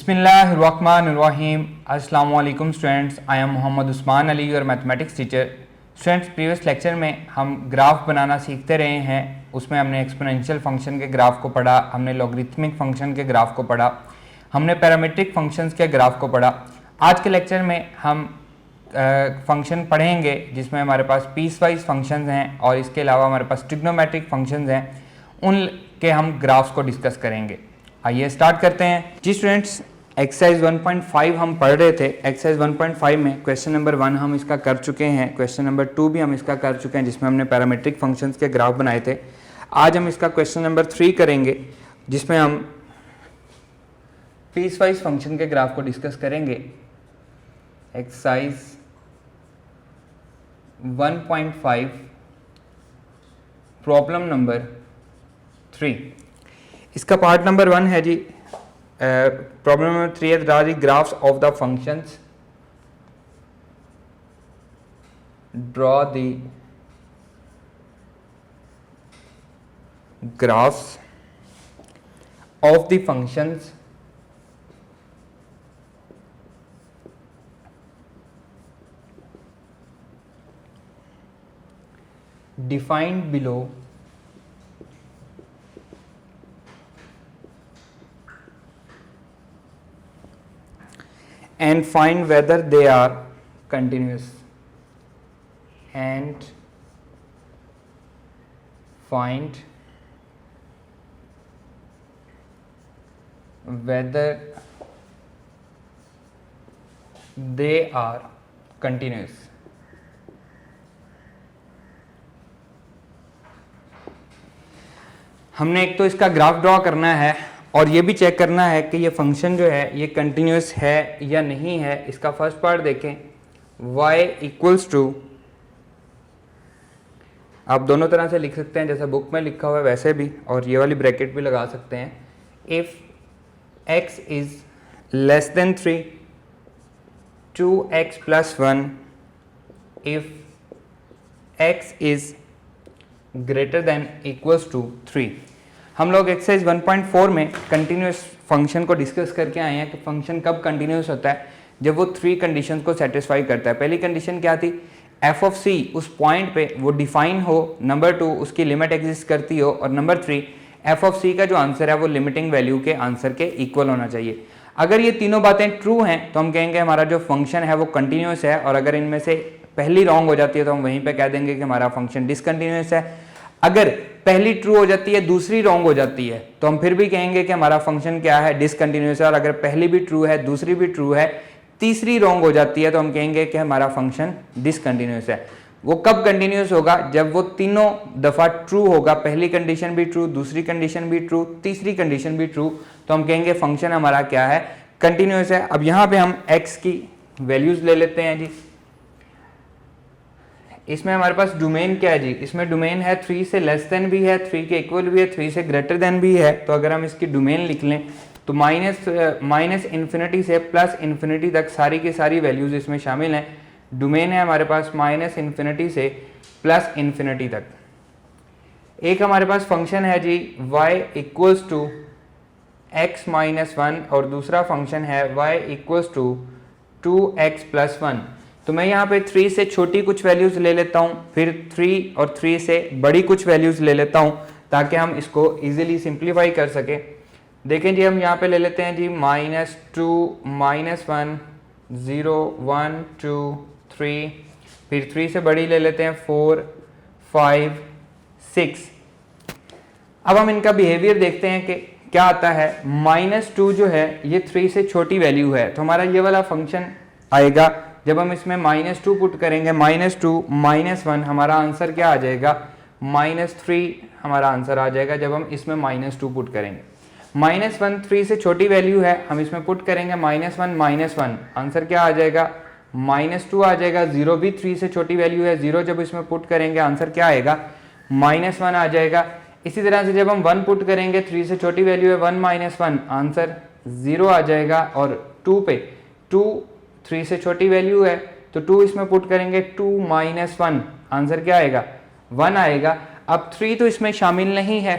बिस्मिल्लाहिर्रहमानिर्रहीम। अस्सलाम वालेकुम students, I am Mohammad Usman Ali, your mathematics teacher. Students, previous lecture में हम ग्राफ बनाना सीखते रहे हैं। उसमें हमने एक्सपोनेंशियल फंक्शन के ग्राफ को पढ़ा, हमने लॉगरिथमिक फंक्शन के ग्राफ को पढ़ा, हमने पैरामीट्रिक फंक्शंस के ग्राफ को पढ़ा। आज के लेक्चर में हम फंक्शन पढ़ेंगे जिसमें हमारे पास पीस वाइज फंक्शंस हैं और इसके अलावा हमारे पास ट्रिग्नोमेट्रिक फंक्शंस हैं, उनके हम ग्राफ्स को डिस्कस करेंगे। आइए स्टार्ट करते हैं जी स्टूडेंट्स। एक्सरसाइज 1.5 हम पढ़ रहे थे। एक्सरसाइज 1.5 में क्वेश्चन नंबर 1 हम इसका कर चुके हैं, क्वेश्चन नंबर 2 भी हम इसका कर चुके हैं जिसमें हमने पैरामीट्रिक फंक्शंस के ग्राफ बनाए थे। आज हम इसका क्वेश्चन नंबर 3 करेंगे जिसमें हम पीस वाइज फंक्शन के ग्राफ को डिस्कस करेंगे। Exercise 1.5 problem number 3। इसका पार्ट नंबर 1 है जी। प्रॉब्लम नंबर 3 है, draw the graphs of the functions. Draw the graphs of the functions defined below and find whether they are continuous, and find whether they are continuous। हमने एक तो इसका graph draw करना है और ये भी चेक करना है कि ये फंक्शन जो है ये कंटिन्यूस है या नहीं है। इसका फर्स्ट पार्ट देखें, y इक्वल्स टू, आप दोनों तरह से लिख सकते हैं जैसा बुक में लिखा हुआ है वैसे भी, और ये वाली ब्रैकेट भी लगा सकते हैं। If x is less than 3, 2x plus 1, if x is greater than equals to 3। हम लोग एक्सरसाइज 1.4 में कंटिन्यूस फंक्शन को डिस्कस करके आए हैं कि फंक्शन कब कंटिन्यूस होता है, जब वो 3 कंडीशंस को सेटिस्फाई करता है। पहली कंडीशन क्या थी, एफ ऑफ सी उस पॉइंट पे वो डिफाइन हो, नंबर 2 उसकी लिमिट एग्जिस्ट करती हो, और नंबर 3 एफ ऑफ सी का जो आंसर है वो लिमिटिंग वैल्यू के आंसर के इक्वल होना चाहिए। अगर ये तीनों बातें ट्रू हैं तो हम कहेंगे हमारा जो फंक्शन है वो कंटिन्यूस है, और अगर इनमें से पहली रॉन्ग हो जाती है तो हम वहीं पे कह देंगे कि हमारा फंक्शन डिसकंटिन्यूस है। अगर पहली ट्रू हो जाती है दूसरी रॉन्ग हो जाती है तो हम फिर भी कहेंगे कि हमारा फंक्शन क्या है, डिसकंटिन्यूस है। और अगर पहली भी ट्रू है दूसरी भी ट्रू है तीसरी रॉन्ग हो जाती है तो हम कहेंगे कि हमारा फंक्शन डिसकंटिन्यूस है। वो कब कंटिन्यूस होगा, जब वो तीनों दफा ट्रू होगा, पहली कंडीशन भी ट्रू, दूसरी कंडीशन भी ट्रू, तीसरी कंडीशन भी ट्रू, तो हम कहेंगे फंक्शन हमारा क्या है, कंटिन्यूस है। अब यहाँ पे हम x की वैल्यूज ले लेते हैं जी। इसमें हमारे पास डोमेन क्या है जी, इसमें डोमेन है 3 से लेस देन भी है, 3 के इक्वल भी है, 3 से ग्रेटर देन भी है। तो अगर हम इसकी डोमेन लिख लें तो माइनस इन्फिनिटी से प्लस इन्फिनिटी तक सारी की सारी वैल्यूज इसमें शामिल हैं। डोमेन है हमारे पास माइनस इन्फिनिटी से प्लस इन्फिनिटी तक। एक हमारे पास फंक्शन है जी y equals to x minus 1, और दूसरा फंक्शन है y equals to 2x plus 1। तो मैं यहाँ पे 3 से छोटी कुछ वैल्यूज ले लेता हूँ, फिर 3 और 3 से बड़ी कुछ वैल्यूज ले लेता हूँ ताकि हम इसको इजीली सिंप्लीफाई कर सकें। देखें जी, हम यहाँ पे ले लेते हैं जी -2, -1, 0, 1, 2, 3, फिर 3 से बड़ी ले लेते हैं 4, 5, 6। अब हम इनका बिहेवियर देखते हैं कि क्या आता है। -2 जो है ये 3 से छोटी वैल्यू है, तो हमारा ये वाला फंक्शन आएगा। जब हम इसमें -2 पुट करेंगे, -2, -1, हमारा आंसर क्या आ जाएगा, -3 हमारा आंसर आ जाएगा जब हम इसमें -2 पुट करेंगे। -1 3 से छोटी वैल्यू है, हम इसमें पुट करेंगे -1, -1, आंसर क्या आ जाएगा, -2 आ जाएगा। 0 भी 3 से छोटी वैल्यू है, 0 जब इसमें पुट करेंगे आंसर क्या आएगा, -1 आ जाएगा। इसी तरह से जब हम 1 पुट करेंगे, 3 से छोटी वैल्यू है 1, -1, आंसर 0 आ जाएगा। और 2 पे 2 3 से छोटी वैल्यू है तो 2 इसमें पुट करेंगे, 2 - 1, आंसर क्या आएगा, 1 आएगा। अब 3 तो इसमें शामिल नहीं है,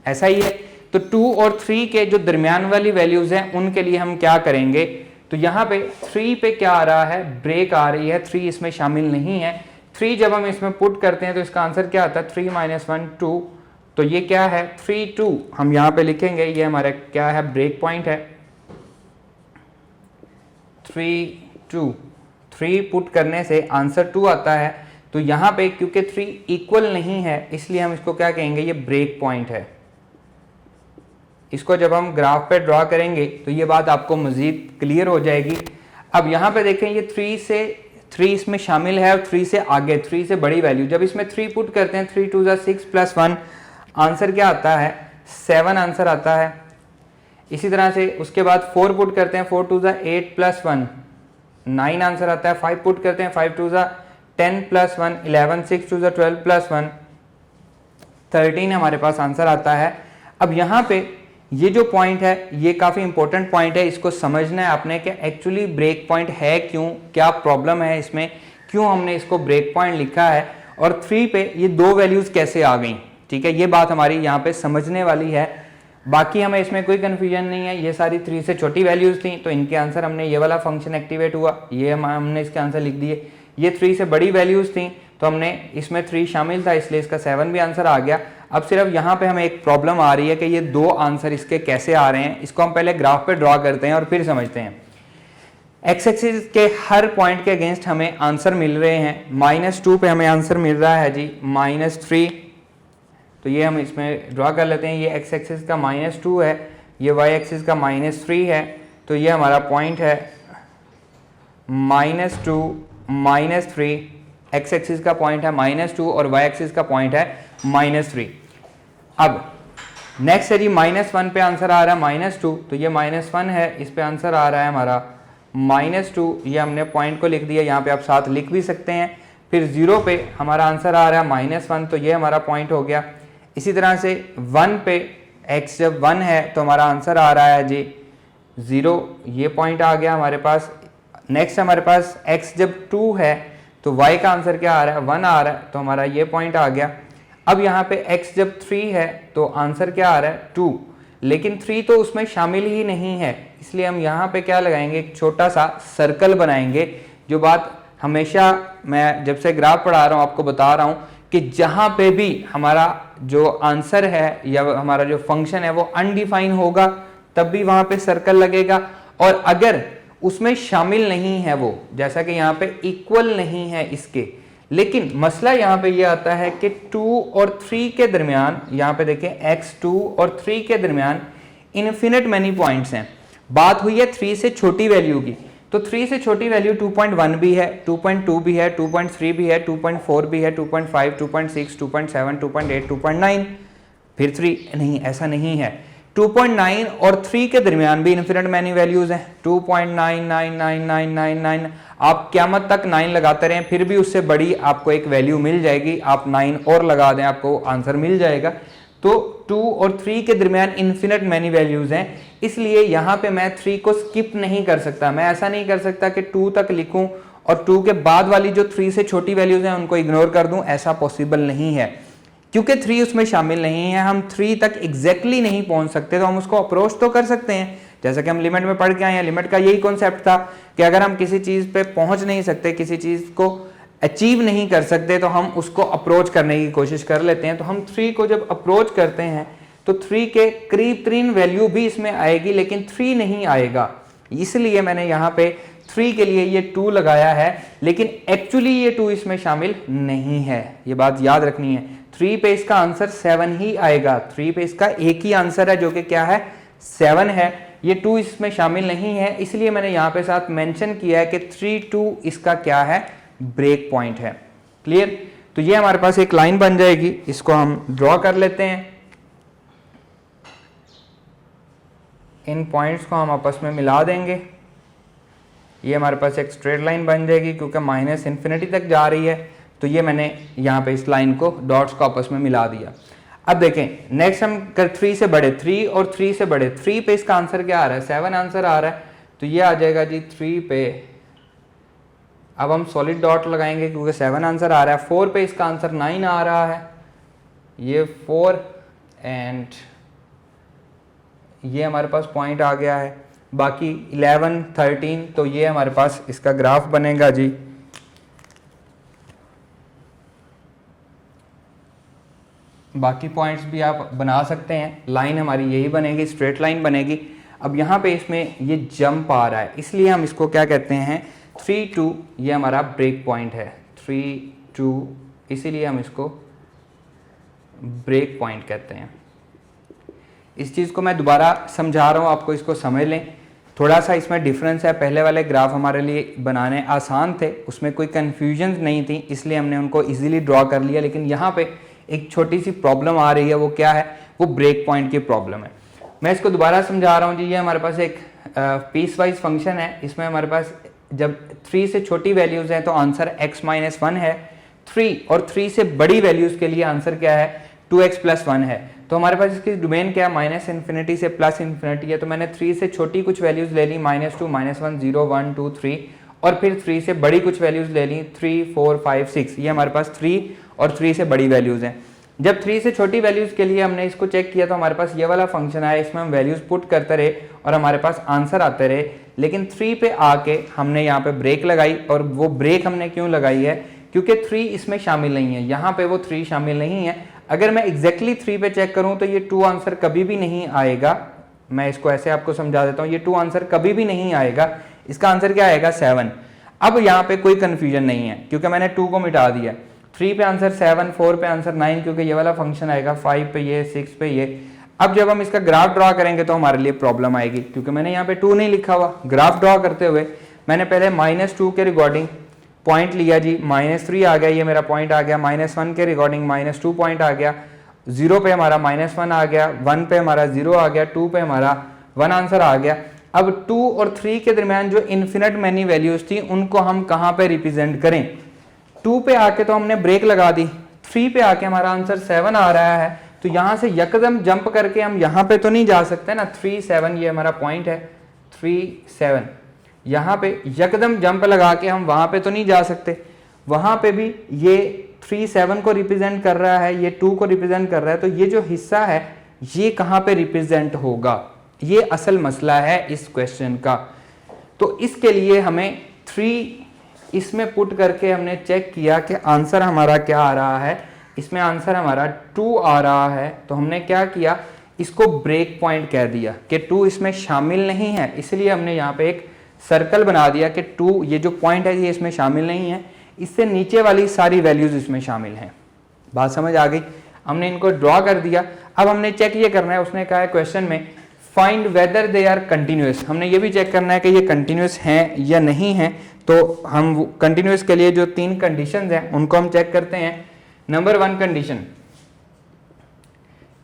ऐसा ही है। तो 2 और 3 के जो दरमियान वाली वैल्यूज हैं उनके लिए हम क्या करेंगे, तो यहाँ पे 3 पे क्या आ रहा है, ब्रेक आ रही है, 3 इसमें शामिल नहीं है। 3 जब हम इसमें पुट करते हैं तो इसका आंसर क्या आता है, 3 - 1 2, तो ये क्या है 3 2, हम यहाँ पे लिखेंगे ये हमारा क्या है, ब्रेक पॉइंट है 3 2, 3 पुट करने से आंसर 2 आता है। तो यहाँ पे क्योंकि 3 इक्वल नहीं है इसलिए हम इसको क्या कहेंगे, ये ब्रेक पॉइंट है। इसको जब हम ग्राफ पे ड्रॉ करेंगे तो ये बात आपको मजीद क्लियर हो जाएगी। अब यहाँ पे देखें ये 3 इसमें शामिल है और 3 से आगे, 3 से बड़ी वैल्यू, जब इसमें 3 पुट करते हैं 3 2 6 + 1 आंसर क्या आता है, 7 आंसर आता है। इसी तरह से उसके बाद 4 पुट करते हैं, 4 2 8 + 1 9 आंसर आता है। 5 पुट करते हैं, 5 2 10 + 1 11, 6 2 12 + 1 13 हमारे पास आंसर आता है। अब यहाँ पे ये जो पॉइंट है ये काफ़ी इंपॉर्टेंट पॉइंट है, इसको समझना है आपने कि एक्चुअली ब्रेक पॉइंट है क्यों, क्या प्रॉब्लम है इसमें, क्यों हमने इसको ब्रेक पॉइंट लिखा है और 3 पे ये 2 वैल्यूज़ कैसे आ गई। ठीक है, ये बात हमारी यहाँ पे समझने वाली है। बाकी हमें इसमें कोई कन्फ्यूजन नहीं है, ये सारी 3 से छोटी वैल्यूज़ थी तो इनके आंसर हमने ये वाला फंक्शन एक्टिवेट हुआ, ये हमने इसके आंसर लिख दिए। ये 3 से बड़ी वैल्यूज़ थी तो हमने इसमें 3 शामिल था इसलिए इसका 7 भी आंसर आ गया। अब सिर्फ यहाँ पे हमें एक प्रॉब्लम आ रही है कि ये 2 आंसर इसके कैसे आ रहे हैं, इसको हम पहले ग्राफ पे ड्रॉ करते हैं और फिर समझते हैं। एक्स एक्सिस के हर पॉइंट के अगेंस्ट हमें आंसर मिल रहे हैं। -2 पे हमें आंसर मिल रहा है जी -3, तो ये हम इसमें ड्रॉ कर लेते हैं। ये एक्स एक्सिस का -2 है, ये वाई एक्सिस का -3 है, तो ये हमारा पॉइंट है -2 -3। एक्स एक्सिस का पॉइंट है -2 और वाई एक्सिस का पॉइंट है -3। अब नेक्स्ट है जी -1 पे आंसर आ रहा है -2, तो ये -1 है, इस पे आंसर आ रहा है हमारा -2। ये हमने पॉइंट को लिख दिया, यहाँ पे आप साथ लिख भी सकते हैं। फिर 0 पे हमारा आंसर आ रहा है -1, तो ये हमारा पॉइंट हो गया। इसी तरह से 1 पे x जब 1 है तो हमारा आंसर आ रहा है जी 0, ये पॉइंट आ गया हमारे पास। नेक्स्ट हमारे पास x जब 2 है तो y का आंसर क्या आ रहा है, 1 आ रहा है, तो हमारा ये पॉइंट आ गया। अब यहाँ पे x जब 3 है तो आंसर क्या आ रहा है 2, लेकिन 3 तो उसमें शामिल ही नहीं है, इसलिए हम यहाँ पे क्या लगाएंगे, एक छोटा सा सर्कल बनाएंगे। जो बात हमेशा मैं जब से ग्राफ पढ़ा रहा हूँ आपको बता रहा हूँ कि जहाँ पे भी हमारा जो आंसर है या हमारा जो फंक्शन है वो अनडिफाइन होगा तब भी वहाँ पे सर्कल लगेगा, और अगर उसमें शामिल नहीं है वो, जैसा कि यहाँ पे इक्वल नहीं है इसके, लेकिन मसला यहाँ पे ये आता है कि 2 और 3 के दरमियान, यहाँ पे देखें x2 और 3 के दरमियान इन्फिनिट मैनी पॉइंट्स हैं। बात हुई है 3 से छोटी वैल्यू की, तो 3 से छोटी वैल्यू 2.1 भी है, 2.2 भी है, 2.3 भी है, 2.4 भी है, 2.5, 2.6, 2.7, 2.8, 2.9, फिर 3 नहीं, ऐसा नहीं है। 2.9 और 3 के दरमियान भी इन्फिनिट मैनी वैल्यूज हैं, 2.9999999। आप क़यामत तक 9 लगाते रहें फिर भी उससे बड़ी आपको एक वैल्यू मिल जाएगी, आप 9 और लगा दें आपको आंसर मिल जाएगा। तो 2 और 3 के दरमियान इन्फिनिट मैनी वैल्यूज हैं, इसलिए यहाँ पे मैं 3 को स्किप नहीं कर सकता। मैं ऐसा नहीं कर सकता कि 2 तक लिखूं और 2 के बाद वाली जो 3 से छोटी वैल्यूज हैं उनको इग्नोर कर दूं, ऐसा पॉसिबल नहीं है क्योंकि 3 उसमें शामिल नहीं है। हम 3 तक एग्जैक्टली नहीं पहुंच सकते, तो हम उसको अप्रोच तो कर सकते हैं, जैसा कि हम लिमिट में पढ़ के आए हैं। लिमिट का यही कॉन्सेप्ट था कि अगर हम किसी चीज़ पे पहुंच नहीं सकते, किसी चीज़ को अचीव नहीं कर सकते, तो हम उसको अप्रोच करने की कोशिश कर लेते हैं। तो हम 3 को जब अप्रोच करते हैं तो 3 के करीब 3 वैल्यू भी इसमें आएगी, लेकिन 3 नहीं आएगा। इसलिए मैंने यहाँ पे 3 के लिए ये 2 लगाया है, लेकिन एक्चुअली ये 2 इसमें शामिल नहीं है, ये बात याद रखनी है। 3 पे इसका आंसर 7 ही आएगा। 3 पे इसका एक ही आंसर है जो कि क्या है, 7 है। ये 2 इसमें शामिल नहीं है, इसलिए मैंने यहाँ पे साथ मेंशन किया है कि 3 2 इसका क्या है, ब्रेक पॉइंट है। क्लियर? तो ये हमारे पास एक लाइन बन जाएगी, इसको हम ड्रॉ कर लेते हैं। इन पॉइंट्स को हम आपस में मिला देंगे, ये हमारे पास एक स्ट्रेट लाइन बन जाएगी क्योंकि माइनस इन्फिनिटी तक जा रही है। तो ये मैंने यहाँ पे इस लाइन को डॉट्स को आपस में मिला दिया। अब देखें नेक्स्ट हम कर 3 से बड़े, 3 और 3 से बड़े। 3 पे इसका आंसर क्या आ रहा है, 7 आंसर आ रहा है, तो ये आ जाएगा जी 3 पे। अब हम सॉलिड डॉट लगाएंगे क्योंकि 7 आंसर आ रहा है। 4 पे इसका आंसर 9 आ रहा है, ये 4 एंड ये हमारे पास पॉइंट आ गया है, बाकी 11, 13 तो ये हमारे पास इसका ग्राफ बनेगा जी। बाकी पॉइंट्स भी आप बना सकते हैं, लाइन हमारी यही बनेगी, स्ट्रेट लाइन बनेगी। अब यहाँ पे इसमें ये जंप आ रहा है, इसलिए हम इसको क्या कहते हैं 3 2, ये हमारा ब्रेक पॉइंट है 3 2, इसीलिए हम इसको ब्रेक पॉइंट कहते हैं। इस चीज़ को मैं दोबारा समझा रहा हूँ, आपको इसको समझ लें। थोड़ा सा इसमें डिफरेंस है, पहले वाले ग्राफ हमारे लिए बनाने आसान थे, उसमें कोई कन्फ्यूजन नहीं थी, इसलिए हमने उनको इजीली ड्रॉ कर लिया। लेकिन यहाँ पे एक छोटी सी प्रॉब्लम आ रही है, वो क्या है, वो ब्रेक पॉइंट की प्रॉब्लम है। मैं इसको दोबारा समझा रहा हूँ जी। ये हमारे पास एक पीस वाइज फंक्शन है, इसमें हमारे पास जब 3 से छोटी वैल्यूज़ हैं तो आंसर x-1 है, 3 और 3 से बड़ी वैल्यूज़ के लिए आंसर क्या है 2x+1 है। तो हमारे पास इसकी डोमेन क्या है, -∞ से +∞ है। तो मैंने 3 से छोटी कुछ वैल्यूज़ ले ली, -2, -1, 0, 1, 2, 3, और फिर 3 से बड़ी कुछ वैल्यूज़ ले ली 3, 4, 5, 6। ये हमारे पास 3 और 3 से बड़ी वैल्यूज़ हैं। जब 3 से छोटी वैल्यूज़ के लिए हमने इसको चेक किया तो हमारे पास ये वाला फंक्शन आया, इसमें हम वैल्यूज़ पुट करते रहे और हमारे पास आंसर आते रहे। लेकिन 3 पे आके हमने यहाँ पे ब्रेक लगाई, और वो ब्रेक हमने क्यों लगाई है, क्योंकि 3 इसमें शामिल नहीं है, यहाँ पे वो 3 शामिल नहीं है। अगर मैं एग्जैक्टली 3 पे चेक करूँ तो ये 2 आंसर कभी भी नहीं आएगा। मैं इसको ऐसे आपको समझा देता हूँ, ये 2 आंसर कभी भी नहीं आएगा, इसका आंसर क्या आएगा 7। अब यहाँ पे कोई कन्फ्यूजन नहीं है क्योंकि मैंने 2 को मिटा दिया। 3 पे आंसर 7, 4 पे आंसर 9, क्योंकि ये वाला फंक्शन आएगा, 5 पे ये, 6 पे ये। अब जब हम इसका ग्राफ ड्रॉ करेंगे तो हमारे लिए प्रॉब्लम आएगी, क्योंकि मैंने यहाँ पे 2 नहीं लिखा हुआ। ग्राफ ड्रॉ करते हुए मैंने पहले -2 के रिगार्डिंग पॉइंट लिया जी, -3 आ गया, ये मेरा पॉइंट आ गया। -1 के रिगार्डिंग -2 पॉइंट आ गया, 0 पे हमारा -1 आ गया, 1 पे हमारा 0 आ गया, 2 पे हमारा 1 आंसर आ गया। अब 2 और 3 के दरमियान जो इन्फिनिट मैनी वैल्यूज थी उनको हम कहाँ पे रिप्रेजेंट करें। 2 पे आके तो हमने ब्रेक लगा दी, 3 पे आके हमारा आंसर 7 आ रहा है, तो यहाँ से यकदम जंप करके हम यहाँ पे तो नहीं जा सकते ना। 3, 7 ये हमारा पॉइंट है, 3, 7, यहाँ पे यकदम जंप लगा के हम वहाँ पे तो नहीं जा सकते। वहाँ पे भी ये 3, 7 को रिप्रेजेंट कर रहा है, ये 2 को रिप्रेजेंट कर रहा है, तो ये जो हिस्सा है ये कहाँ पे रिप्रेजेंट होगा, ये असल मसला है इस क्वेश्चन का। तो इसके लिए हमें 3 इसमें पुट करके हमने चेक किया कि आंसर हमारा क्या आ रहा है। इसमें आंसर हमारा 2 आ रहा है, तो हमने क्या किया, इसको ब्रेक पॉइंट कह दिया कि 2 इसमें शामिल नहीं है, इसलिए हमने यहाँ पे एक सर्कल बना दिया कि 2 ये जो पॉइंट है ये इसमें शामिल नहीं है, इससे नीचे वाली सारी वैल्यूज इसमें शामिल हैं। बात समझ आ गई। हमने इनको ड्रॉ कर दिया। अब हमने चेक ये करना है, उसने कहा है क्वेश्चन में find whether they are continuous. हमने ये भी चेक करना है कि ये कंटिन्यूस हैं या नहीं हैं। तो हम कंटिन्यूस के लिए जो 3 कंडीशंस हैं उनको हम चेक करते हैं। नंबर 1 कंडीशन,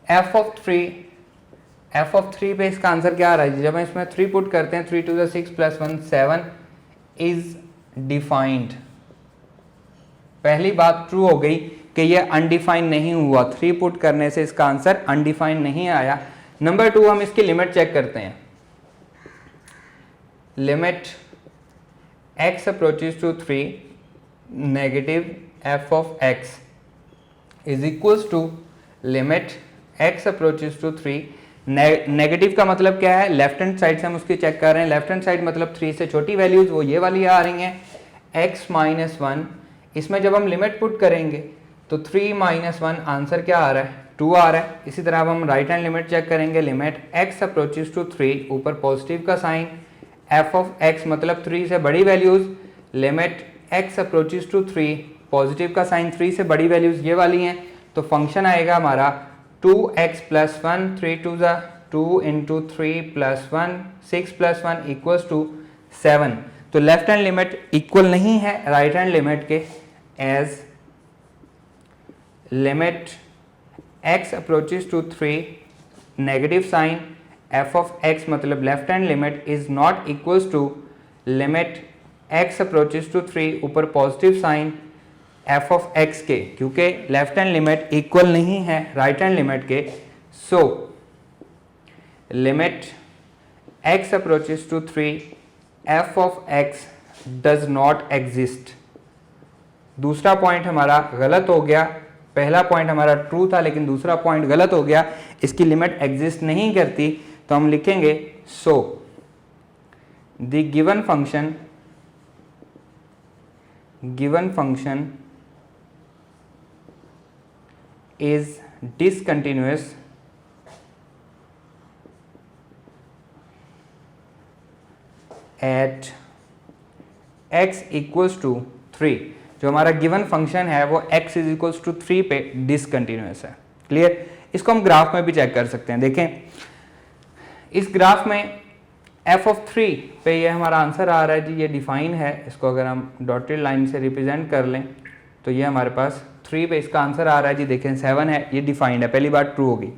f ऑफ 3 पे इसका आंसर क्या आ रहा है। जब हम इसमें 3 पुट करते हैं, 3 to the 6 + 1 7 इज डिफाइंड। पहली बात ट्रू हो गई कि ये अनडिफाइंड नहीं हुआ, 3 पुट करने से इसका आंसर अनडिफाइंड नहीं आया। नंबर 2 हम इसकी लिमिट चेक करते हैं। Limit x approaches to 3 negative f of x is equals to limit x approaches to 3। Negative का मतलब क्या है, लेफ्ट हैंड साइड से हम उसकी चेक कर रहे हैं। लेफ्ट हैंड साइड मतलब 3 से छोटी वैल्यूज, वो ये वाली आ रही हैं, x-1। इसमें जब हम लिमिट पुट करेंगे तो 3-1 आंसर क्या आ रहा है 2 आ रहा है। इसी तरह अब हम राइट हैंड लिमिट चेक करेंगे। लिमिट x अप्रोचेस टू 3, ऊपर पॉजिटिव का साइन, f ऑफ x मतलब 3 से बड़ी values, limit x approaches to 3, positive का साइन, 3 से बड़ी वैल्यूज ये वाली हैं। तो फंक्शन आएगा हमारा 2x + 1, 3 to the 2 × 3 + 1, 6 + 1 = 7। तो लेफ्ट हैंड लिमिट इक्वल नहीं है राइट हैंड लिमिट के, as limit x approaches to 3 negative sign, f of x मतलब left hand limit is not equals to limit x approaches to 3, ऊपर positive sign, f of x के, क्योंकि left hand limit equal नहीं है right hand limit के। So limit x approaches to 3 f of x does not exist. दूसरा point हमारा गलत हो गया, पहला पॉइंट हमारा ट्रू था लेकिन दूसरा पॉइंट गलत हो गया, इसकी लिमिट एग्जिस्ट नहीं करती। तो हम लिखेंगे so the given function is discontinuous at x equals to 3। जो हमारा गिवन फंक्शन है वो x इज इक्वल्स टू 3 पे डिसकंटिन्यूस है। क्लियर? इसको हम ग्राफ में भी चेक कर सकते हैं। देखें इस ग्राफ में f ऑफ 3 पे ये हमारा आंसर आ रहा है जी, ये डिफाइन है। इसको अगर हम डॉटेड लाइन से रिप्रेजेंट कर लें तो ये हमारे पास 3 पे इसका आंसर आ रहा है जी। देखें 7 है, ये डिफाइंड है, पहली बार ट्रू होगी।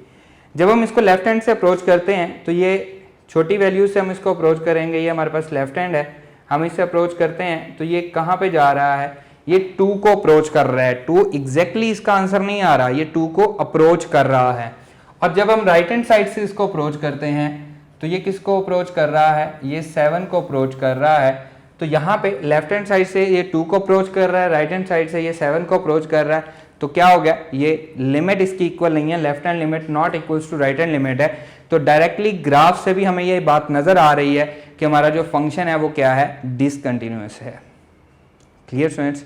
जब हम इसको लेफ्ट हैंड से अप्रोच करते हैं तो ये छोटी वैल्यू से हम इसको अप्रोच करेंगे, ये हमारे पास लेफ्ट हैंड है, हम इससे अप्रोच करते हैं तो ये कहाँ पे जा रहा है, ये 2 को अप्रोच कर रहा है। 2 एग्जैक्टली इसका आंसर नहीं आ रहा, ये 2 को अप्रोच कर रहा है। और जब हम राइट हैंड साइड से इसको अप्रोच करते हैं तो ये किसको अप्रोच कर रहा है, ये 7 को अप्रोच कर रहा है। तो यहाँ पे लेफ्ट हैंड साइड से ये 2 को अप्रोच कर रहा है, राइट हैंड साइड से ये 7 को अप्रोच कर रहा है। तो क्या हो गया, ये लिमिट इसकी इक्वल नहीं है, left hand limit not equals to right hand limit है। तो डायरेक्टली ग्राफ से भी हमें ये बात नजर आ रही है कि हमारा जो फंक्शन है वो क्या है, डिसकंटिन्यूअस है। Clear students?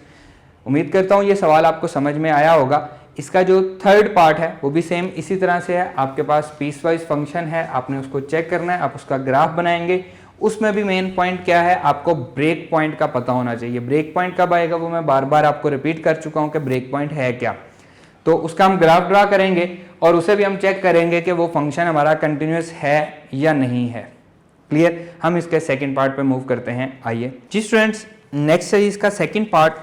उम्मीद करता हूँ ये सवाल आपको समझ में आया होगा। इसका जो थर्ड पार्ट है वो भी सेम इसी तरह से है। आपके पास पीस वाइज फंक्शन है, आपने उसको चेक करना है, आप उसका ग्राफ बनाएंगे। उसमें भी मेन पॉइंट क्या है, आपको ब्रेक पॉइंट का पता होना चाहिए। ब्रेक पॉइंट कब आएगा वो मैं बार बार आपको रिपीट कर चुका हूं कि ब्रेक पॉइंट है क्या। तो उसका हम ग्राफ ड्रा करेंगे और उसे भी हम चेक करेंगे कि वो फंक्शन हमारा कंटिन्यूअस है या नहीं है। क्लियर? हम इसके सेकंड पार्ट पे मूव करते हैं। आइए जी स्टूडेंट्स, नेक्स्ट है इसका second part,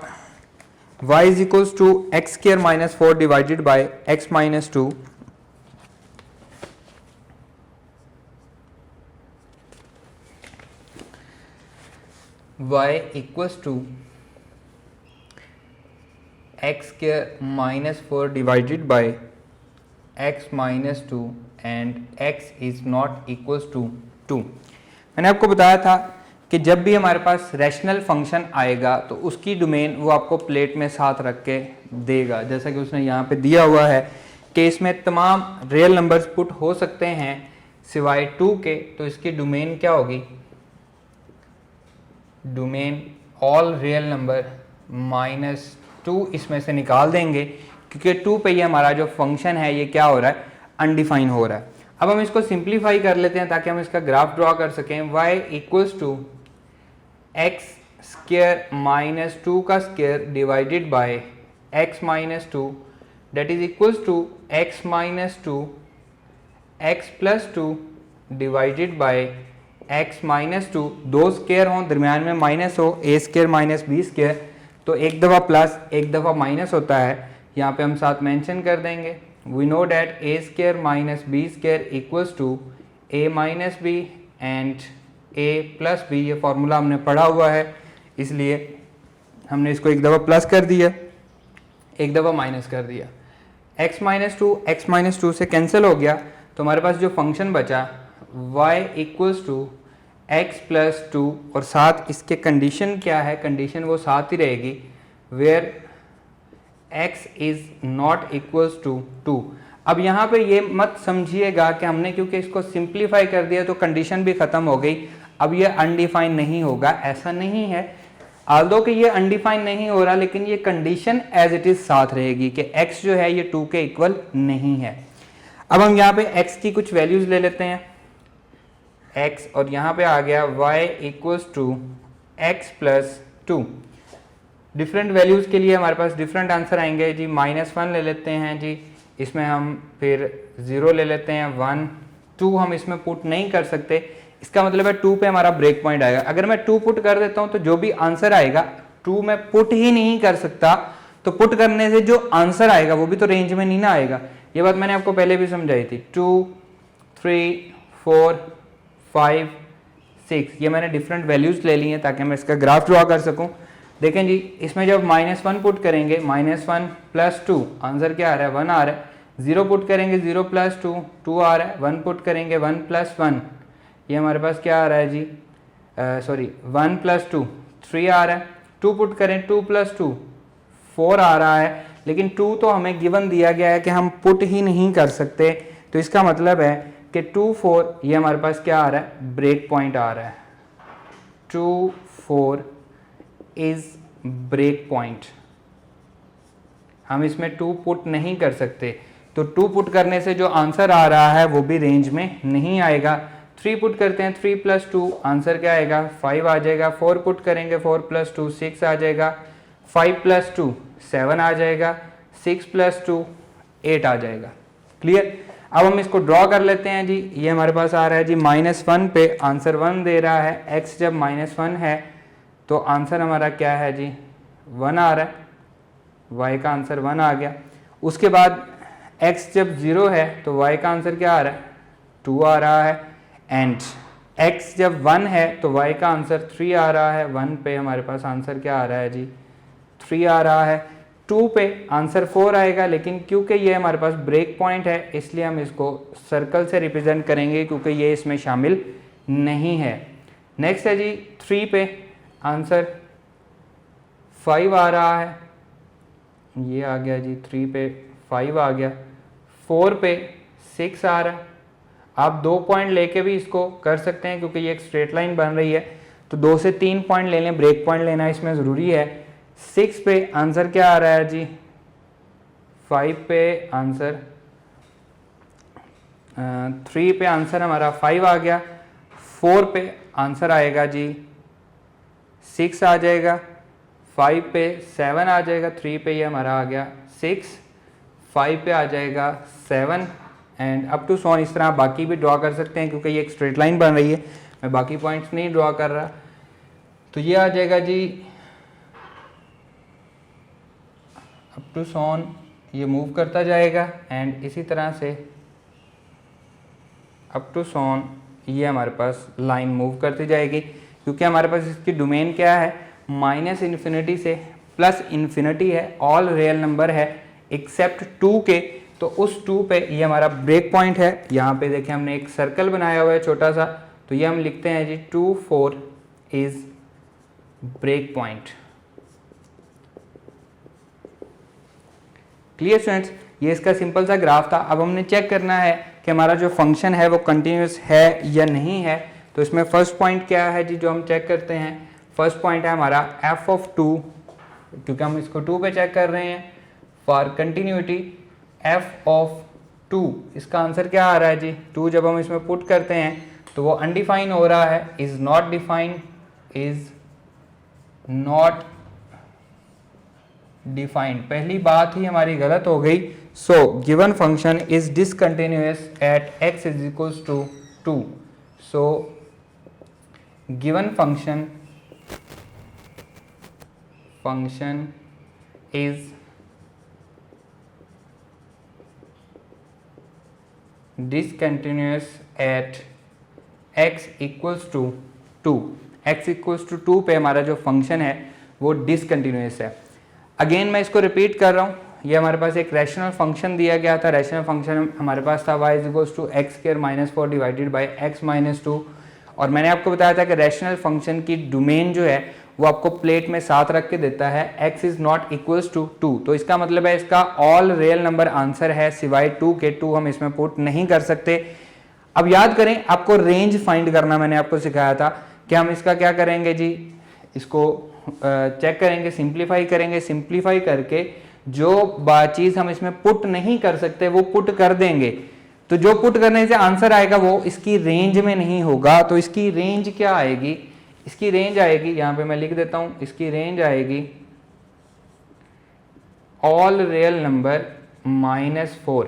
y is equals to x square minus 4 divided by x minus 2 y equals to x square minus 4 divided by x minus 2 and x is not equals to 2। मैंने आपको बताया था कि जब भी हमारे पास रैशनल फंक्शन आएगा तो उसकी डोमेन वो आपको प्लेट में साथ रख के देगा। जैसा कि उसने यहाँ पे दिया हुआ है कि इसमें तमाम रियल नंबर्स पुट हो सकते हैं सिवाय 2 के। तो इसकी डोमेन क्या होगी, domain all real number minus 2 इसमें से निकाल देंगे, क्योंकि 2 पे ये हमारा जो फंक्शन है ये क्या हो रहा है, अनडिफाइन हो रहा है। अब हम इसको सिंप्लीफाई कर लेते हैं ताकि हम इसका ग्राफ ड्रॉ कर सकें। y equals to x square minus 2 का square divided by x minus 2 that is equals to x minus 2 x plus 2 divided by x minus 2। दो स्क्वायर हों, दरमियान में माइनस हो, a square minus b square, तो एक दफ़ा प्लस एक दफ़ा माइनस होता है। यहाँ पे हम साथ मेंशन कर देंगे, we know that a square minus b square equals to a minus b and a plus b। ये फॉर्मूला हमने पढ़ा हुआ है, इसलिए हमने इसको एक दफ़ा प्लस कर दिया, एक दफ़ा माइनस कर दिया। x माइनस 2 से कैंसिल हो गया, तो हमारे पास जो फंक्शन बचा y equals to x plus 2, और साथ इसके कंडीशन क्या है, कंडीशन वो साथ ही रहेगी where x is not equals to 2। अब यहाँ पे ये मत समझिएगा कि हमने क्योंकि इसको सिंप्लीफाई कर दिया तो कंडीशन भी ख़त्म हो गई, अब ये अनडिफाइन नहीं होगा, ऐसा नहीं है। आल्दो कि ये अनडिफाइन नहीं हो रहा, लेकिन ये कंडीशन एज इट इज़ साथ रहेगी कि x जो है ये 2 के इक्वल नहीं है। अब हम यहाँ पे x की कुछ वैल्यूज़ ले लेते हैं, x, और यहाँ पे आ गया y equals to x plus 2। Different values के लिए हमारे पास डिफरेंट आंसर आएंगे जी। -1 ले लेते हैं जी, इसमें हम फिर 0 ले लेते हैं, 1, 2 हम इसमें पुट नहीं कर सकते, इसका मतलब है 2 पे हमारा ब्रेक पॉइंट आएगा। अगर मैं 2 पुट कर देता हूँ तो जो भी आंसर आएगा 2 में पुट ही नहीं कर सकता, तो पुट करने से जो आंसर आएगा वो भी तो रेंज में नहीं ना आएगा। ये बात मैंने आपको पहले भी समझाई थी। 2, 3, 4, 5, 6 ये मैंने डिफरेंट वैल्यूज़ ले ली हैं ताकि मैं इसका ग्राफ ड्रॉ कर सकूँ। देखें जी, इसमें जब -1 पुट करेंगे, -1 प्लस 2, आंसर क्या आ रहा है, 1 आ रहा है। 0 पुट करेंगे, 0 प्लस 2, 2 आ रहा है। 1 पुट करेंगे, 1 प्लस 1, ये हमारे पास क्या आ रहा है जी, 1 प्लस 2, 3 आ रहा है। 2 पुट करें, 2 प्लस 2, 4 आ रहा है, लेकिन 2 तो हमें गिवन दिया गया है कि हम पुट ही नहीं कर सकते। तो इसका मतलब है कि 2 4 ये हमारे पास क्या आ रहा है, ब्रेक पॉइंट आ रहा है। 2 4 इज ब्रेक पॉइंट। हम इसमें 2 पुट नहीं कर सकते, तो 2 पुट करने से जो आंसर आ रहा है वो भी रेंज में नहीं आएगा। 3 पुट करते हैं, 3 + 2 आंसर क्या आएगा, 5 आ जाएगा। 4 पुट करेंगे, 4 + 2 6 आ जाएगा। 5 + 2 7 आ जाएगा। 6 + 2 8 आ जाएगा। क्लियर। अब हम इसको ड्रॉ कर लेते हैं जी। ये हमारे पास आ रहा है जी -1 पे आंसर 1 दे रहा है। x जब -1 है तो आंसर हमारा क्या है जी, 1 आ रहा है। y का आंसर 1 आ गया। उसके बाद x जब 0 है तो y का आंसर क्या आ रहा है, 2 आ रहा है। एंड x जब 1 है तो y का आंसर 3 आ रहा है। 1 पे हमारे पास आंसर क्या आ रहा है जी, 3 आ रहा है। 2 पे आंसर 4 आएगा, लेकिन क्योंकि ये हमारे पास ब्रेक पॉइंट है इसलिए हम इसको सर्कल से रिप्रेजेंट करेंगे, क्योंकि ये इसमें शामिल नहीं है। नेक्स्ट है जी 3 पे आंसर 5 आ रहा है। ये आ गया जी, 3 पे 5 आ गया। 4 पे 6 आ रहा है। आप 2 पॉइंट लेके भी इसको कर सकते हैं, क्योंकि ये एक स्ट्रेट लाइन बन रही है, तो 2 से 3 पॉइंट ले लें, ब्रेक पॉइंट लेना इसमें ज़रूरी है। 6 पे आंसर क्या आ रहा है जी, 5 पे आंसर 3 पे आंसर हमारा 5 आ गया। 4 पे आंसर आएगा जी 6 आ जाएगा। 5 पे 7 आ जाएगा। 3 पे ये हमारा आ गया 6। 5 पे आ जाएगा 7 एंड अप टू सो। इस तरह आप बाकी भी ड्रॉ कर सकते हैं, क्योंकि ये एक स्ट्रेट लाइन बन रही है, मैं बाकी पॉइंट्स नहीं ड्रॉ कर रहा। तो ये आ जाएगा जी अप टू सोन, ये मूव करता जाएगा एंड इसी तरह से अप टू सोन ये हमारे पास लाइन मूव करती जाएगी, क्योंकि हमारे पास इसकी डोमेन क्या है, -∞ से +∞ है। ऑल रियल नंबर है एक्सेप्ट 2 के, तो उस 2 पे ये हमारा ब्रेक पॉइंट है। यहाँ पे देखिए हमने एक सर्कल बनाया हुआ है छोटा सा, तो ये हम लिखते हैं जी 2 4 is break point. Clear students, ये इसका सिंपल सा ग्राफ था। अब हमने चेक करना है कि हमारा जो फंक्शन है वो कंटिन्यूस है या नहीं है। तो इसमें फर्स्ट पॉइंट क्या है जी, जो हम चेक करते हैं, फर्स्ट पॉइंट है हमारा f(2), क्योंकि हम इसको 2 पे चेक कर रहे हैं। फॉर कंटिन्यूटी f(2), इसका आंसर क्या आ रहा है जी, 2 जब हम इसमें पुट करते हैं तो वो अनडिफाइन हो रहा है, is not defined, is not defined. पहली बात ही हमारी गलत हो गई। So given function is discontinuous at x is equals to 2। So given function is discontinuous at x equals to 2। x equals to 2 पे हमारा जो फंक्शन है वो डिसकंटिन्यूअस है। अगेन मैं इसको रिपीट कर रहा हूँ, ये हमारे पास एक रैशनल फंक्शन दिया गया था। रैशनल फंक्शन हमारे पास था y equals to x² - 4 divided by x - 2, और मैंने आपको बताया था कि रैशनल फंक्शन की डोमेन जो है वो आपको प्लेट में साथ रख के देता है x is not equals to 2। तो इसका मतलब है इसका ऑल रियल नंबर आंसर है सिवाय 2 के। 2 हम इसमें पुट नहीं कर सकते। अब याद करें, आपको रेंज फाइंड करना मैंने आपको सिखाया था कि हम इसका क्या करेंगे जी, इसको चेक करेंगे, सिंप्लीफाई करेंगे। सिंप्लीफाई करके जो चीज़ हम इसमें पुट नहीं कर सकते वो पुट कर देंगे। तो जो पुट करने से आंसर आएगा वो इसकी रेंज में नहीं होगा। तो इसकी रेंज क्या आएगी, इसकी रेंज आएगी, यहाँ पे मैं लिख देता हूँ, इसकी रेंज आएगी ऑल रियल नंबर -4।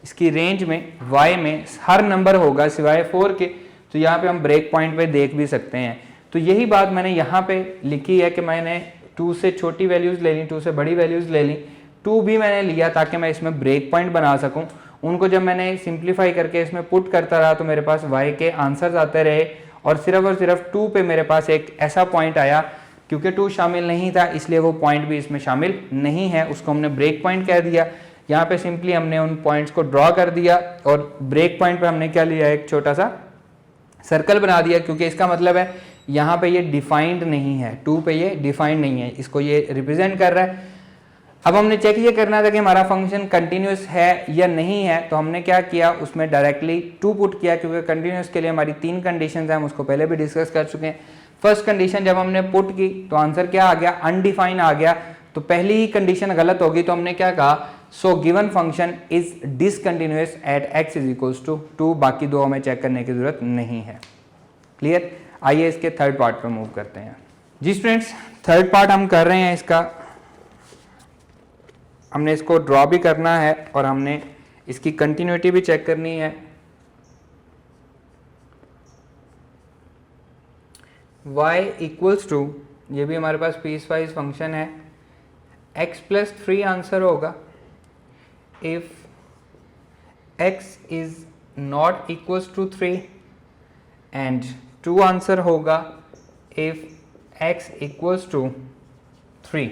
इसकी रेंज में y में हर नंबर होगा सिवाय 4 के। तो यहाँ पे हम ब्रेक पॉइंट पे देख भी सकते हैं। तो यही बात मैंने यहाँ पे लिखी है कि मैंने 2 से छोटी वैल्यूज़ ले ली, 2 से बड़ी वैल्यूज़ ले ली। 2 भी मैंने लिया ताकि मैं इसमें ब्रेक पॉइंट बना सकूँ। उनको जब मैंने सिंप्लीफाई करके इसमें पुट करता रहा तो मेरे पास y के आंसर्स आते रहे, और सिर्फ 2 पे मेरे पास एक ऐसा पॉइंट आया, क्योंकि 2 शामिल नहीं था इसलिए वो पॉइंट भी इसमें शामिल नहीं है, उसको हमने ब्रेक पॉइंट कह दिया। यहाँ पे सिंपली हमने उन पॉइंट्स को ड्रॉ कर दिया और ब्रेक पॉइंट पे हमने क्या लिया, एक छोटा सा सर्कल बना दिया, क्योंकि इसका मतलब है यहाँ पे ये डिफाइंड नहीं है, 2 पे ये डिफाइंड नहीं है, इसको ये रिप्रेजेंट कर रहा है। अब हमने चेक ये करना था कि हमारा फंक्शन कंटिन्यूस है या नहीं है, तो हमने क्या किया, उसमें डायरेक्टली 2 पुट किया, क्योंकि कंटिन्यूस के लिए हमारी 3 कंडीशन है, हम उसको पहले भी डिस्कस कर चुके हैं। फर्स्ट कंडीशन जब हमने पुट की तो आंसर क्या आ गया, अनडिफाइन आ गया, तो पहली ही कंडीशन गलत होगी, तो हमने क्या कहा, so given function is discontinuous at x is equals to 2, बाकी दो हमें चेक करने की जरूरत नहीं है। क्लियर। आइए इसके थर्ड पार्ट पर मूव करते हैं। जी स्टूडेंट्स, थर्ड पार्ट हम कर रहे हैं इसका, हमने इसको ड्रॉ भी करना है और हमने इसकी कंटिन्यूटी भी चेक करनी है। y इक्वल्स टू, ये भी हमारे पास पीस वाइज फंक्शन है, x प्लस 3 आंसर होगा if x is not equals to 3 and 2 answer होगा if x equals to 3।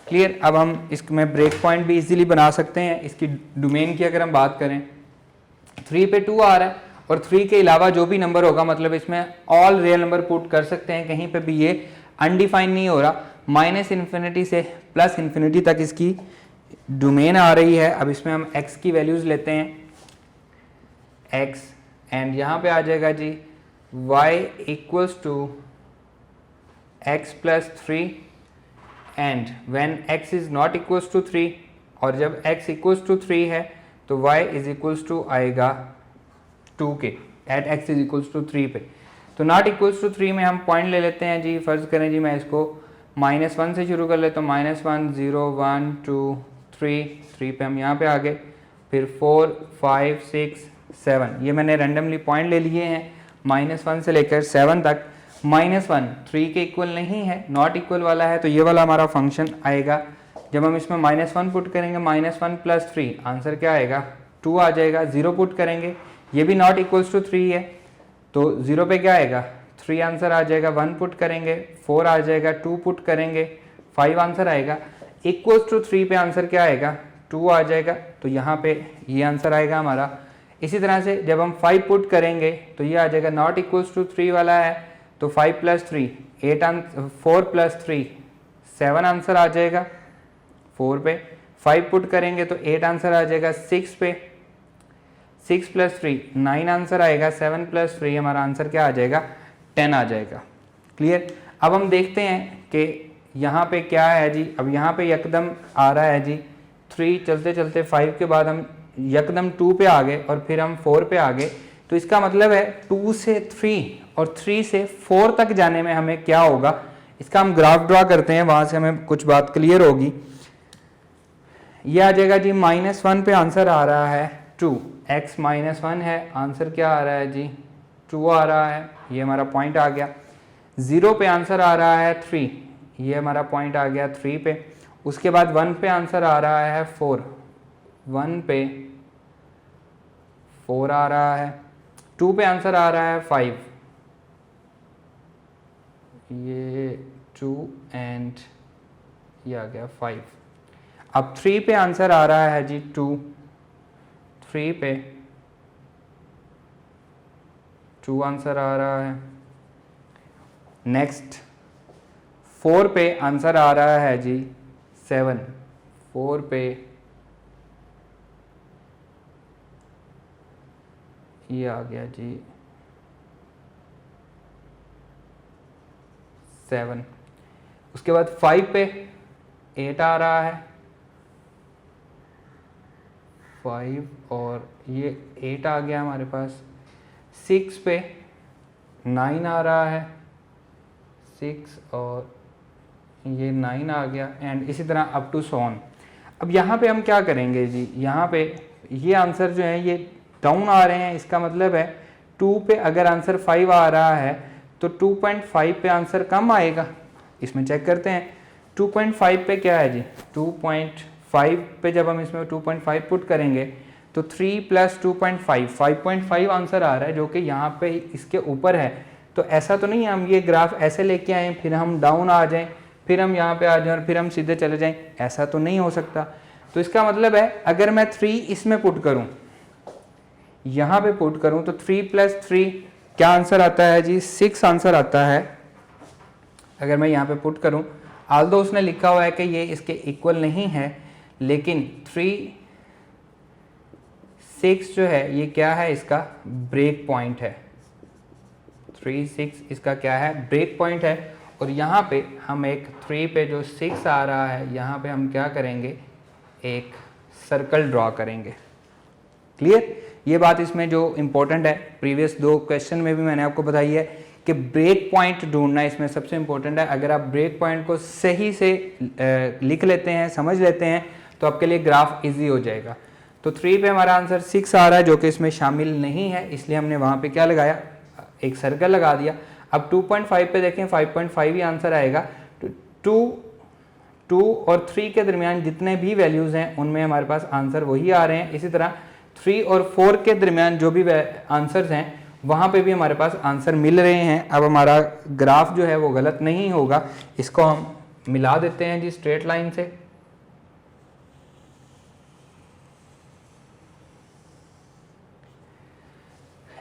Clear. अब हम इसमें ब्रेक पॉइंट भी इजीली बना सकते हैं। इसकी डोमेन की अगर हम बात करें, 3 पे 2 आ रहा है और 3 के अलावा जो भी नंबर होगा, मतलब इसमें ऑल रियल नंबर पुट कर सकते हैं, कहीं पे भी ये अनडिफाइन नहीं हो रहा। माइनस इन्फिनिटी से प्लस इन्फिनिटी तक इसकी डोमेन आ रही है। अब इसमें हम x की वैल्यूज लेते हैं, x, एंड यहाँ पे आ जाएगा जी y equals to x plus 3 and when x is not equals to 3, और जब x इक्वल्स टू 3 है तो y इज इक्वल्स टू आएगा 2 के at x is equals to 3 पे। तो नॉट इक्वल्स टू 3 में हम पॉइंट ले लेते हैं जी, फर्ज करें जी मैं इसको -1 से शुरू कर लेता हूँ, -1 0 1 2 3 पे हम यहाँ पे आ गए, फिर 4 5 6 7, ये मैंने रैंडमली पॉइंट ले लिए हैं -1 से लेकर 7 तक। -1 3 के इक्वल नहीं है, नॉट इक्वल वाला है, तो ये वाला हमारा फंक्शन आएगा। जब हम इसमें -1 पुट करेंगे, -1 प्लस 3 आंसर क्या आएगा, 2 आ जाएगा। 0 पुट करेंगे, ये भी नॉट इक्वल्स टू 3 है, तो 0 पे क्या आएगा, 3 आंसर आ जाएगा। 1 पुट करेंगे 4 आ जाएगा, 2 पुट करेंगे 5 आंसर आएगा। इक्वल्स टू 3 पे आंसर क्या आएगा, 2 आ जाएगा, तो यहाँ पे ये आंसर आएगा हमारा। इसी तरह से जब हम 5 पुट करेंगे तो ये आ जाएगा, नॉट इक्वल्स टू 3 वाला है, तो 5 प्लस 3 8 4 प्लस 3 7 आंसर आ जाएगा 4 पे। 5 पुट करेंगे तो 8 आंसर आ जाएगा 6 पे, 6 प्लस 3 9 आंसर आएगा, 7 प्लस 3 हमारा आंसर क्या आ जाएगा, 10 आ जाएगा। क्लियर। अब हम देखते हैं कि यहाँ पे क्या है जी। अब यहाँ पे यकदम आ रहा है जी 3, चलते चलते 5 के बाद हम यकदम 2 पे आ गए और फिर हम 4 पे आ गए, तो इसका मतलब है 2 से 3 और 3 से 4 तक जाने में हमें क्या होगा, इसका हम ग्राफ ड्रॉ करते हैं, वहां से हमें कुछ बात क्लियर होगी। ये आ जाएगा जी -1 पे आंसर आ रहा है 2, x -1 है, आंसर क्या आ रहा है जी 2 आ रहा है, ये हमारा पॉइंट आ गया। 0 पे आंसर आ रहा है 3, ये हमारा पॉइंट आ गया 3 पे। उसके बाद 1 पे आंसर आ रहा है 4, 1 पे 4 आ रहा है। 2 पे आंसर आ रहा है 5, ये 2 एंड ये आ गया 5। अब 3 पे आंसर आ रहा है जी 2, 3 पे 2 आंसर आ रहा है। नेक्स्ट 4 पे आंसर आ रहा है जी 7, 4 पे ये आ गया जी 7। उसके बाद 5 पे 8 आ रहा है, 5 और ये 8 आ गया हमारे पास। 6 पे 9 आ रहा है, 6 और ये 9 आ गया, एंड इसी तरह अप टू सो ऑन। अब यहाँ पे हम क्या करेंगे जी, यहाँ पे ये आंसर जो है ये डाउन आ रहे हैं, इसका मतलब है 2 पे अगर आंसर 5 आ रहा है तो 2.5 पे आंसर कम आएगा। इसमें चेक करते हैं 2.5 पे क्या है जी, 2.5 पे जब हम इसमें 2.5 पुट करेंगे तो 3 प्लस 2.5 5.5 आंसर आ रहा है, जो कि यहाँ पे इसके ऊपर है। तो ऐसा तो नहीं है हम ये ग्राफ ऐसे लेके आए फिर हम डाउन आ जाएं, फिर हम यहाँ पे आ जाएं और फिर हम सीधे चले जाएं, ऐसा तो नहीं हो सकता। तो इसका मतलब है अगर मैं 3 इसमें पुट करूँ, यहाँ पे पुट करूँ, तो 3 प्लस 3 क्या आंसर आता है जी, 6 आंसर आता है। अगर मैं यहाँ पे पुट करूँ, आल्दो उसने लिखा हुआ है कि ये इसके इक्वल नहीं है, लेकिन 3, 6 जो है ये क्या है, इसका ब्रेक पॉइंट है। 3, 6 इसका क्या है, ब्रेक पॉइंट है। और यहाँ पे हम एक 3 पे जो 6 आ रहा है, यहाँ पे हम क्या करेंगे, एक सर्कल ड्रॉ करेंगे। क्लियर? ये बात इसमें जो इम्पोर्टेंट है, प्रीवियस 2 क्वेश्चन में भी मैंने आपको बताई है कि ब्रेक पॉइंट ढूंढना इसमें सबसे इम्पोर्टेंट है। अगर आप ब्रेक पॉइंट को सही से लिख लेते हैं, समझ लेते हैं, तो आपके लिए ग्राफ इजी हो जाएगा। तो 3 पे हमारा आंसर 6 आ रहा है, जो कि इसमें शामिल नहीं है, इसलिए हमने वहाँ पे क्या लगाया, एक सर्कल लगा दिया। अब 2.5 पे देखें, 5.5 ही आंसर आएगा। 2 और 3 के दरमियान जितने भी वैल्यूज़ हैं उनमें हमारे पास आंसर वही आ रहे हैं। इसी तरह 3 और 4 के दरमियान जो भी आंसर्स हैं वहाँ पे भी हमारे पास आंसर मिल रहे हैं। अब हमारा ग्राफ जो है वो गलत नहीं होगा, इसको हम मिला देते हैं जी स्ट्रेट लाइन से।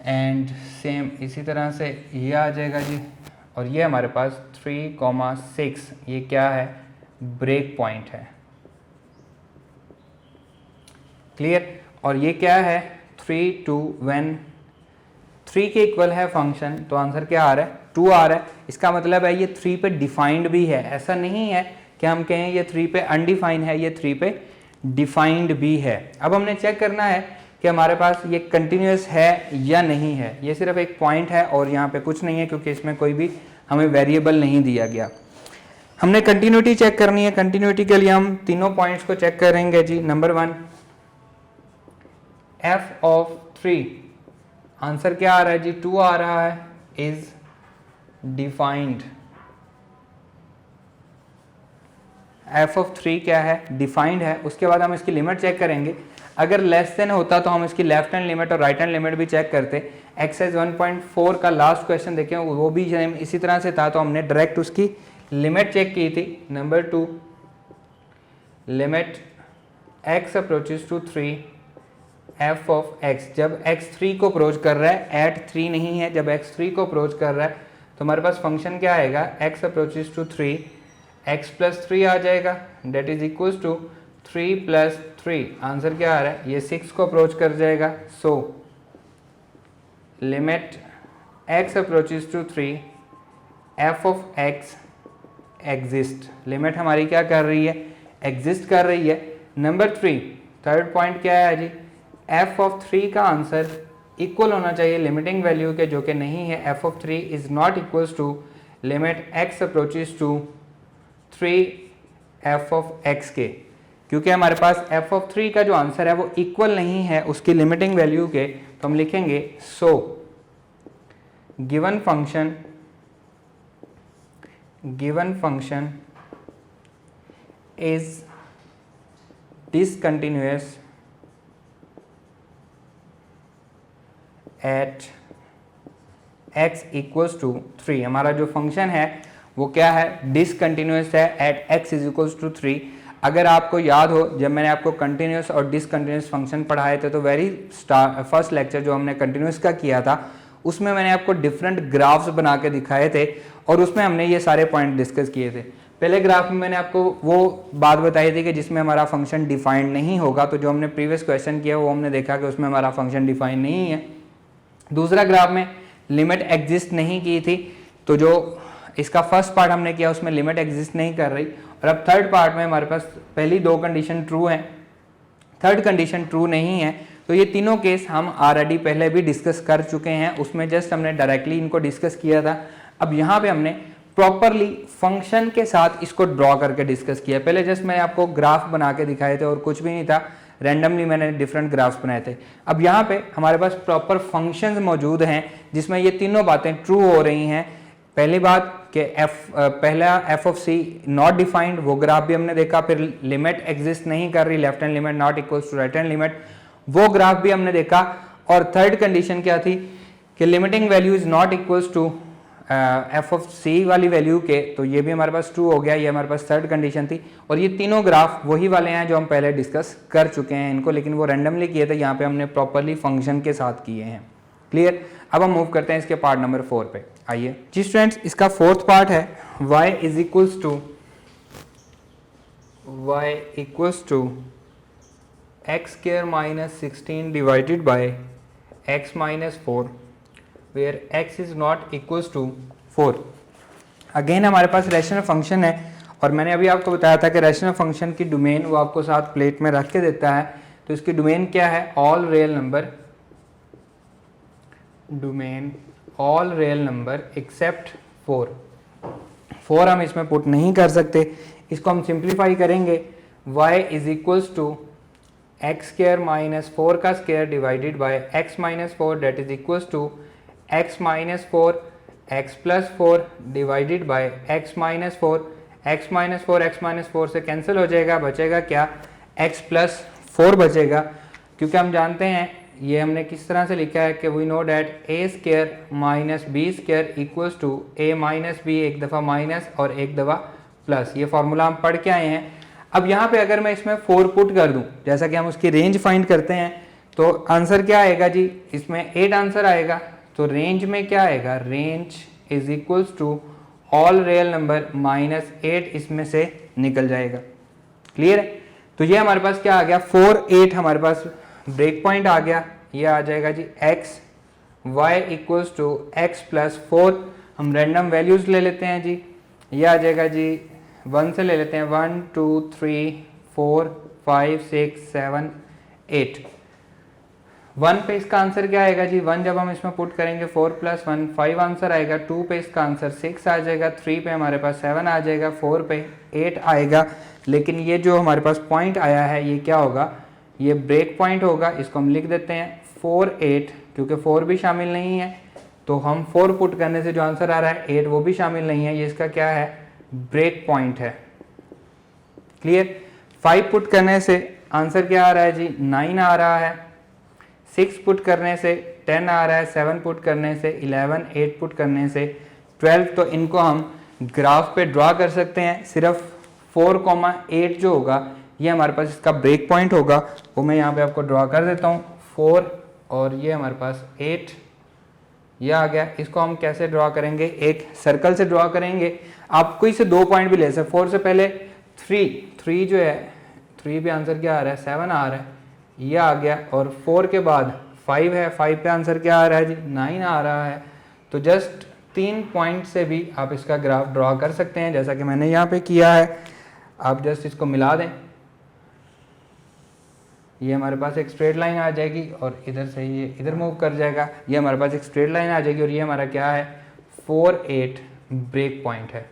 एंड सेम इसी तरह से ये आ जाएगा जी। और ये हमारे पास 3,6 ये क्या है, ब्रेक पॉइंट है। क्लियर? और ये क्या है, 3, 2 व्हेन 3 के इक्वल है फंक्शन, तो आंसर क्या आ रहा है, 2 आ रहा है। इसका मतलब है ये 3 पे डिफाइंड भी है, ऐसा नहीं है कि हम कहें ये 3 पे अनडिफाइंड है, ये 3 पे डिफाइंड भी है। अब हमने चेक करना है कि हमारे पास ये कंटिन्यूस है या नहीं है। ये सिर्फ एक पॉइंट है और यहाँ पे कुछ नहीं है, क्योंकि इसमें कोई भी हमें वेरिएबल नहीं दिया गया। हमने कंटिन्यूटी चेक करनी है। कंटिन्यूटी के लिए हम तीनों पॉइंट्स को चेक करेंगे जी। नंबर 1, f ऑफ 3, आंसर क्या आ रहा है जी, 2 आ रहा है, इज डिफाइंड। f ऑफ 3 क्या है, डिफाइंड है। उसके बाद हम इसकी लिमिट चेक करेंगे। अगर लेस देन होता तो हम इसकी लेफ्ट हैंड लिमिट और राइट हैंड लिमिट भी चेक करते। एक्सरसाइज 1.4 का लास्ट क्वेश्चन देखें, वो भी इसी तरह से था, तो हमने डायरेक्ट उसकी लिमिट चेक की थी। Number 2, limit x approaches to 3 f of x, जब x 3 को अप्रोच कर रहा है, एट 3 नहीं है, जब x 3 को अप्रोच कर रहा है तो हमारे पास फंक्शन क्या आएगा, x approaches to 3, x plus 3 आ जाएगा, that is equal to 3 plus 3। Answer क्या आ रहा है, ये 6 को अप्रोच कर जाएगा। So limit x approaches to 3 f of x exist, limit हमारी क्या कर रही है, एग्जिस्ट कर रही है। नंबर 3, थर्ड पॉइंट क्या है जी, f ऑफ 3 का आंसर इक्वल होना चाहिए लिमिटिंग वैल्यू के, जो कि नहीं है। f of 3 is not equals to limit x approaches to 3 f of x के, क्योंकि हमारे पास f ऑफ 3 का जो आंसर है वो इक्वल नहीं है उसकी लिमिटिंग वैल्यू के। तो हम लिखेंगे सो given function is discontinuous at x equals to 3। हमारा जो फंक्शन है वो क्या है, डिसकंटिन्यूस है at x is equals to 3। अगर आपको याद हो, जब मैंने आपको कंटिन्यूस और डिसकंटिन्यूस फंक्शन पढ़ाए थे, तो फर्स्ट लेक्चर जो हमने कंटिन्यूस का किया था, उसमें मैंने आपको डिफरेंट ग्राफ्स बना के दिखाए थे और उसमें हमने ये सारे पॉइंट डिस्कस किए थे। पहले ग्राफ में मैंने आपको वो बात बताई थी कि जिसमें हमारा फंक्शन डिफाइंड नहीं होगा, तो जो हमने प्रीवियस क्वेश्चन किया वो हमने देखा कि उसमें हमारा फंक्शन डिफाइंड नहीं है। दूसरा ग्राफ में लिमिट एग्जिस्ट नहीं की थी, तो जो इसका फर्स्ट पार्ट हमने किया उसमें लिमिट एग्जिस्ट नहीं कर रही। और अब थर्ड पार्ट में हमारे पास पहली 2 कंडीशन ट्रू हैं, थर्ड कंडीशन ट्रू नहीं है। तो ये तीनों केस हम ऑलरेडी पहले भी डिस्कस कर चुके हैं, उसमें जस्ट हमने डायरेक्टली इनको डिस्कस किया था। अब यहाँ पे हमने प्रॉपरली फंक्शन के साथ इसको ड्रॉ करके डिस्कस किया। पहले जस्ट मैंने आपको ग्राफ बना के दिखाए थे और कुछ भी नहीं था, रैंडमली मैंने डिफरेंट ग्राफ्स बनाए थे। अब यहाँ पे हमारे पास प्रॉपर फंक्शंस मौजूद हैं जिसमें ये तीनों बातें ट्रू हो रही हैं। पहली बात कि पहला f of c not defined, वो ग्राफ भी हमने देखा। फिर लिमिट एग्जिस्ट नहीं कर रही, left hand limit not equals to right hand limit, वो ग्राफ भी हमने देखा। और थर्ड कंडीशन क्या थी कि limiting value is not equals to f of c वाली वैल्यू के, तो ये भी हमारे पास ट्रू हो गया। ये हमारे पास थर्ड कंडीशन थी। और ये तीनों ग्राफ वही वाले हैं जो हम पहले डिस्कस कर चुके हैं इनको, लेकिन वो रैंडमली किए थे, यहाँ पे हमने प्रॉपरली फंक्शन के साथ किए हैं। क्लियर? अब हम मूव करते हैं इसके पार्ट नंबर 4 पे। आइए जी स्टूडेंट्स, इसका फोर्थ पार्ट है y is equals to y equals to x square minus 16 divided by x minus 4 where x is not equals to 4। Again हमारे पास रैशनल फंक्शन है और मैंने अभी आपको बताया था कि रैशनल फंक्शन की डोमेन वो आपको साथ प्लेट में रख के देता है। तो इसकी डोमेन क्या है? All real number, domain all real number except 4 हम इसमें पुट नहीं कर सकते। इसको हम सिंप्लीफाई करेंगे, y is equals to x square minus 4 का square divided by x minus 4 that is equals to x minus 4 x plus 4 divided by x minus 4। x minus 4 से कैंसिल हो जाएगा, बचेगा क्या? x प्लस 4 बचेगा, क्योंकि हम जानते हैं ये हमने किस तरह से लिखा है कि we know that a square minus b square equals to a minus b, एक दफ़ा माइनस और एक दफ़ा प्लस। ये फार्मूला हम पढ़ के आए हैं। अब यहाँ पे अगर मैं इसमें 4 पुट कर दूँ, जैसा कि हम उसकी रेंज फाइंड करते हैं, तो आंसर क्या आएगा जी? इसमें 8 आंसर आएगा। तो रेंज में क्या आएगा? Range is equals to all real number minus 8 इसमें से निकल जाएगा। क्लियर है? तो ये हमारे पास क्या आ गया? 4 8 हमारे पास ब्रेक पॉइंट आ गया। ये आ जाएगा जी x y equals to x plus 4। हम रैंडम वैल्यूज ले लेते हैं जी। ये आ जाएगा जी 1 से ले लेते हैं, 1 2 3 4 5 6 7 8। 1 पे इसका आंसर क्या आएगा जी? 1 जब हम इसमें पुट करेंगे 4 प्लस 1 5 आंसर आएगा। 2 पे इसका आंसर 6 आ जाएगा। 3 पे हमारे पास 7 आ जाएगा। 4 पे 8 आएगा। लेकिन ये जो हमारे पास पॉइंट आया है ये क्या होगा? ये ब्रेक पॉइंट होगा। इसको हम लिख देते हैं 4 8, क्योंकि 4 भी शामिल नहीं है। तो हम 4 पुट करने से जो आंसर आ रहा है 8 वो भी शामिल नहीं है। ये इसका क्या है? ब्रेक पॉइंट है। क्लियर? 5 पुट करने से आंसर क्या आ रहा है जी? 9 आ रहा है। 6 पुट करने से 10 आ रहा है। 7 पुट करने से 11, 8 पुट करने से 12। तो इनको हम ग्राफ पे ड्रा कर सकते हैं। सिर्फ 4,8 जो होगा ये हमारे पास इसका ब्रेक पॉइंट होगा, वो मैं यहाँ पे आपको ड्रा कर देता हूँ। 4 और ये हमारे पास 8 ये आ गया। इसको हम कैसे ड्रा करेंगे? एक सर्कल से ड्रा करेंगे। आप कोई से 2 पॉइंट भी ले सकते। 4 से पहले 3 जो है, 3 पे आंसर क्या आ रहा है? 7 आ रहा है, ये आ गया। और 4 के बाद 5 है, 5 पे आंसर क्या आ रहा है जी? 9 आ रहा है। तो जस्ट 3 पॉइंट से भी आप इसका ग्राफ ड्रा कर सकते हैं, जैसा कि मैंने यहाँ पे किया है। आप जस्ट इसको मिला दें, ये हमारे पास एक स्ट्रेट लाइन आ जाएगी और इधर से ये इधर मूव कर जाएगा। ये हमारे पास एक स्ट्रेट लाइन आ जाएगी और ये हमारा क्या है? 4 8 ब्रेक पॉइंट है।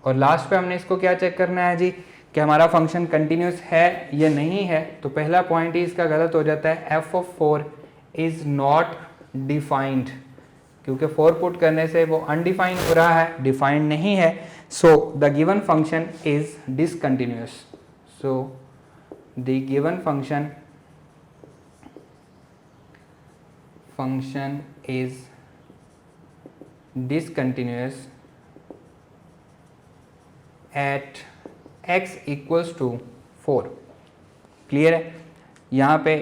और लास्ट पे हमने इसको क्या चेक करना है जी कि हमारा फंक्शन कंटिन्यूस है या नहीं है। तो पहला पॉइंट ही इसका गलत हो जाता है, f of 4 is not defined, क्योंकि 4 पुट करने से वो अनडिफाइंड हो रहा है, डिफाइंड नहीं है। So the given function is discontinuous. So the given function is discontinuous at x equals to 4। Clear है? यहाँ पे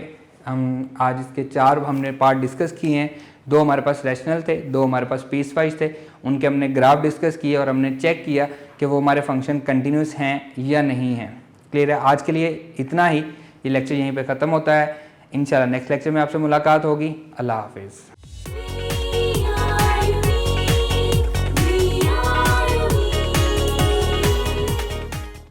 हम आज इसके 4 हमने पार्ट डिस्कस किए हैं। 2 हमारे पास रैशनल थे, 2 हमारे पास पीस वाइज थे। उनके हमने ग्राफ डिस्कस किए और हमने चेक किया कि वो हमारे फंक्शन कंटिन्यूस हैं या नहीं हैं। क्लियर है? आज के लिए इतना ही। ये लेक्चर यहीं पे ख़त्म होता है। इंशाल्लाह नेक्स्ट लेक्चर में आपसे मुलाकात होगी। अल्लाह हाफिज़।